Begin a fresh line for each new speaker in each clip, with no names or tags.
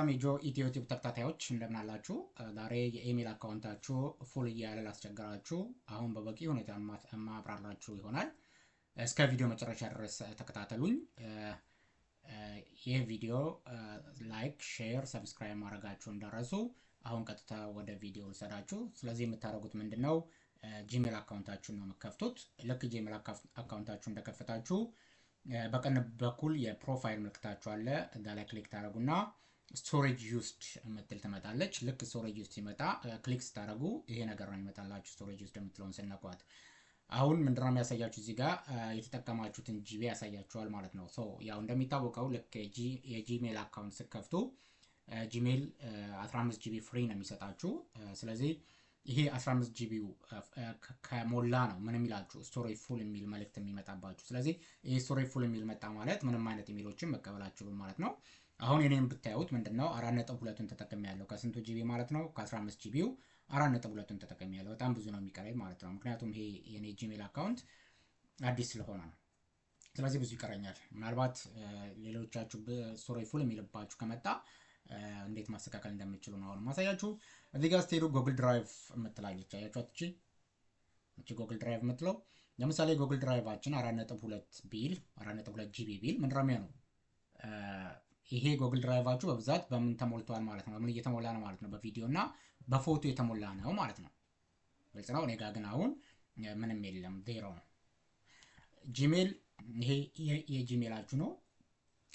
የጆ ኢትዮ ቲዩብ ተከታታዮች እንደምን አላችሁ? ዛሬ የኢሜል አካውንታችሁ ፉል እያለ ላስቸገራችሁ አሁን በበቂ ሁኔታ ማብራራችሁ ይሆናል። እስከ ቪዲዮ መጨረሻ ድረስ ተከታተሉኝ። ይህ ቪዲዮ ላይክ፣ ሼር፣ ሰብስክራይብ ማድረጋችሁ እንዳረሱ። አሁን ቀጥታ ወደ ቪዲዮ ልሰዳችሁ። ስለዚህ የምታደርጉት ምንድነው? ጂሜል አካውንታችሁን ነው የምትከፍቱት። ልክ ጂሜል አካውንታችሁን እንደከፈታችሁ በቀኝ በኩል የፕሮፋይል ምልክታችሁ አለ። እዛ ላይ ክሊክ ታደርጉና ስቶሬጅ ዩዝድ የምትል ትመጣለች። ልክ ስቶሬጅ ዩዝድ ሲመጣ ክሊክ ስታደርጉ ይሄ ነገር ነው ይመጣላችሁ። ስቶሬጅ ዩዝድ የምትለውን ስነኳት አሁን ምንድነው የሚያሳያችሁ? እዚህ ጋር የተጠቀማችሁትን ጂቢ ያሳያችኋል ማለት ነው። ያው እንደሚታወቀው ልክ የጂሜል አካውንት ስትከፍቱ ጂሜል 15 ጂቢ ፍሪ ነው የሚሰጣችሁ። ስለዚህ ይሄ 15 ጂቢው ከሞላ ነው ምንም ይላችሁ ስቶሬጅ ፉል የሚል መልእክት የሚመጣባችሁ። ስለዚህ ይሄ ስቶሬጅ ፉል የሚል መጣ ማለት ምንም አይነት ኢሜሎችን መቀበል አትችሉም ማለት ነው። አሁን የኔን ብታዩት ምንድነው 4.2ን ተጠቅሜያለሁ። ከስንቱ ጂቢ ማለት ነው? ከ15 ጂቢው 4.2ን ተጠቅሜያለሁ። በጣም ብዙ ነው የሚቀረኝ ማለት ነው። ምክንያቱም ይሄ የኔ ጂሜል አካውንት አዲስ ስለሆነ ነው። ስለዚህ ብዙ ይቀረኛል። ምናልባት ሌሎቻችሁ ስቶሬጅ ፉል የሚልባችሁ ከመጣ እንዴት ማስተካከል እንደምትችሉ ነው አሁን ማሳያችሁ። እዚህ ጋር ስትሄዱ ጉግል ድራይቭ የምትላለች አያችኋት? እቺ ጉግል ድራይቭ የምትለው ለምሳሌ ጉግል ድራይቫችን 4.2 ቢል 4.2 ጂቢ ቢል ምንድነው የሚሆነው? ይሄ ጉግል ድራይቫችሁ በብዛት በምን ተሞልቷል ማለት ነው? በምን እየተሞላ ነው ማለት ነው? በቪዲዮ እና በፎቶ የተሞላ ነው ማለት ነው። ግልጽ ነው። እኔ ጋር ግን አሁን ምንም የለም፣ ዜሮ ነው። ጂሜል ይሄ የጂሜላችሁ ነው።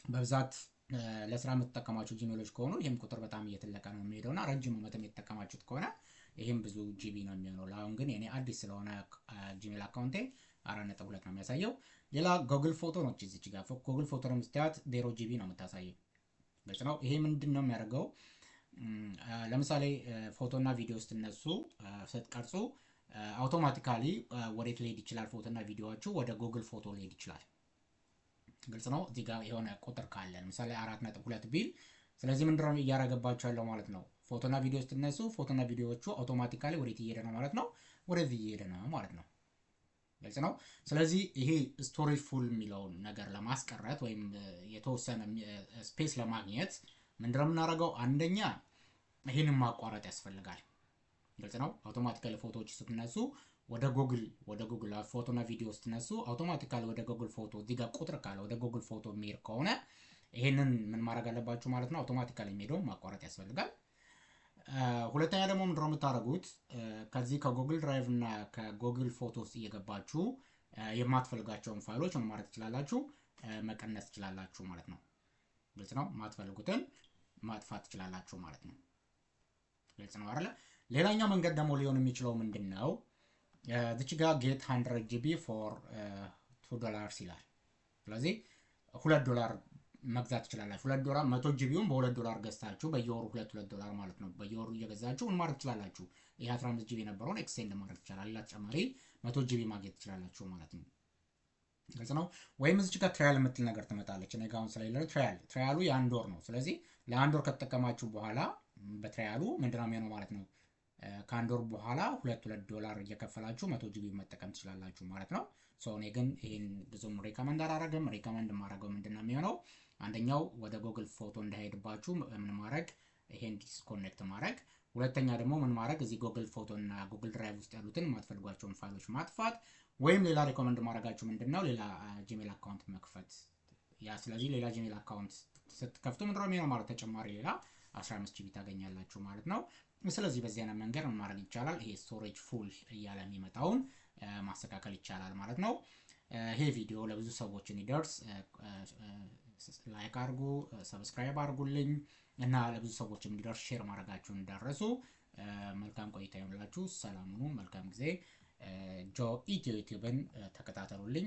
በብዛት ለስራ የምትጠቀማችሁ ጂሜሎች ከሆኑ ይሄም ቁጥር በጣም እየተለቀ ነው የሚሄደውና ረጅም ዓመትም የተጠቀማችሁት ከሆነ ይሄም ብዙ ጂቢ ነው የሚሆነው። አሁን ግን የኔ አዲስ ስለሆነ ጂሜል አካውንቴ 4.2 ነው የሚያሳየው። ሌላ ጉግል ፎቶ ነው። እዚህ ጋር ጉግል ፎቶ ነው የምትያት 0 ጂቢ ነው የምታሳየው። ግልጽ ነው። ይሄ ምንድነው የሚያደርገው? ለምሳሌ ፎቶና ቪዲዮ ስትቀርጹ አውቶማቲካሊ ወዴት ሊሄድ ይችላል? ፎቶና ቪዲዮአችሁ ወደ ጉግል ፎቶ ሊሄድ ይችላል። ግልጽ ነው። እዚህ ጋር የሆነ ቁጥር ካለ ለምሳሌ 4.2 ቢል፣ ስለዚህ ምንድነው እያደረገባችሁ ያለው ማለት ነው? ፎቶና ቪዲዮ ስትነሱ ፎቶና ቪዲዮዎቹ አውቶማቲካሊ ወዴት እየሄደ ነው ማለት ነው? ወደዚህ እየሄደ ነው ማለት ነው። ግልጽ ነው። ስለዚህ ይሄ ስቶሬጅ ፉል የሚለውን ነገር ለማስቀረት ወይም የተወሰነ ስፔስ ለማግኘት ምንድነው የምናደርገው? አንደኛ ይሄንን ማቋረጥ ያስፈልጋል። ግልጽ ነው። አውቶማቲካሊ ፎቶዎች ስትነሱ ወደ ጉግል ፎቶና ቪዲዮ ስትነሱ አውቶማቲካሊ ወደ ጉግል ፎቶ እዚህ ጋር ቁጥር ካለ ወደ ጉግል ፎቶ የሚሄድ ከሆነ ይሄንን ምን ማድረግ አለባችሁ ማለት ነው? አውቶማቲካሊ የሚሄደው ማቋረጥ ያስፈልጋል። ሁለተኛ ደግሞ ምንድነው የምታደርጉት? ከዚህ ከጉግል ድራይቭ እና ከጉግል ፎቶስ እየገባችሁ የማትፈልጋቸውን ፋይሎች ምን ማድረግ ትችላላችሁ? መቀነስ ትችላላችሁ ማለት ነው። ግልጽ ነው። ማትፈልጉትን ማጥፋት ትችላላችሁ ማለት ነው። ግልጽ ነው አይደል? ሌላኛው መንገድ ደግሞ ሊሆን የሚችለው ምንድነው? እዚች ጋር ጌት 100 ጂቢ ፎር $2 ይላል። ስለዚህ $2 መግዛት ትችላላችሁ። $2 100 ጂቢውን በ$2 ገዝታችሁ በየወሩ $2 ማለት ነው። በየወሩ እየገዛችሁ ምን ማድረግ ትችላላችሁ? ይሄ 15 ጂቢ የነበረውን ኤክስቴንድ ማድረግ ትችላላችሁ። ሌላ ተጨማሪ 100 ጂቢ ማግኘት ትችላላችሁ ማለት ነው። ግልጽ ነው። ወይም እዚች ጋር ትራያል የምትል ነገር ትመጣለች። እኔ ጋር አሁን ስለሌለ ትራያሉ የአንድ ወር ነው። ስለዚህ ለአንድ ወር ከተጠቀማችሁ በኋላ በትራያሉ ምንድነው የሚሆነው ማለት ነው? ከአንድ ወር በኋላ $2 እየከፈላችሁ 100 ጂቢ መጠቀም ትችላላችሁ ማለት ነው። እኔ ግን ይሄን ብዙም ሪከመንድ አላደርግም። ሪከመንድ የማደርገው ምንድነው የሚሆነው? አንደኛው ወደ ጉግል ፎቶ እንዳይሄድባችሁ ምን ማድረግ፣ ይሄን ዲስኮኔክት ማድረግ። ሁለተኛ ደግሞ ምን ማድረግ፣ እዚህ ጉግል ፎቶ እና ጉግል ድራይቭ ውስጥ ያሉትን የማትፈልጓቸውን ፋይሎች ማጥፋት። ወይም ሌላ ሪኮመንድ ማድረጋችሁ ምንድነው ሌላ ጂሜል አካውንት መክፈት። ስለዚህ ሌላ ጂሜል አካውንት ስትከፍቱ ምንድነው የሚሆነው ማለት ተጨማሪ ሌላ 15 ጂቢ ታገኛላችሁ ማለት ነው። ስለዚህ በዚህ አይነት መንገድ ምን ማድረግ ይቻላል? ይሄ ስቶሬጅ ፉል እያለ የሚመጣውን ማስተካከል ይቻላል ማለት ነው። ይሄ ቪዲዮ ለብዙ ሰዎች እንዲደርስ ላይክ አድርጉ፣ ሰብስክራይብ አድርጉልኝ እና ለብዙ ሰዎች እንዲደርስ ሼር ማድረጋችሁን እንዳትረሱ። መልካም ቆይታ ይሁንላችሁ። ሰላም ሁኑ። መልካም ጊዜ። ጆ ኢትዮ ቲዩብን ተከታተሉልኝ።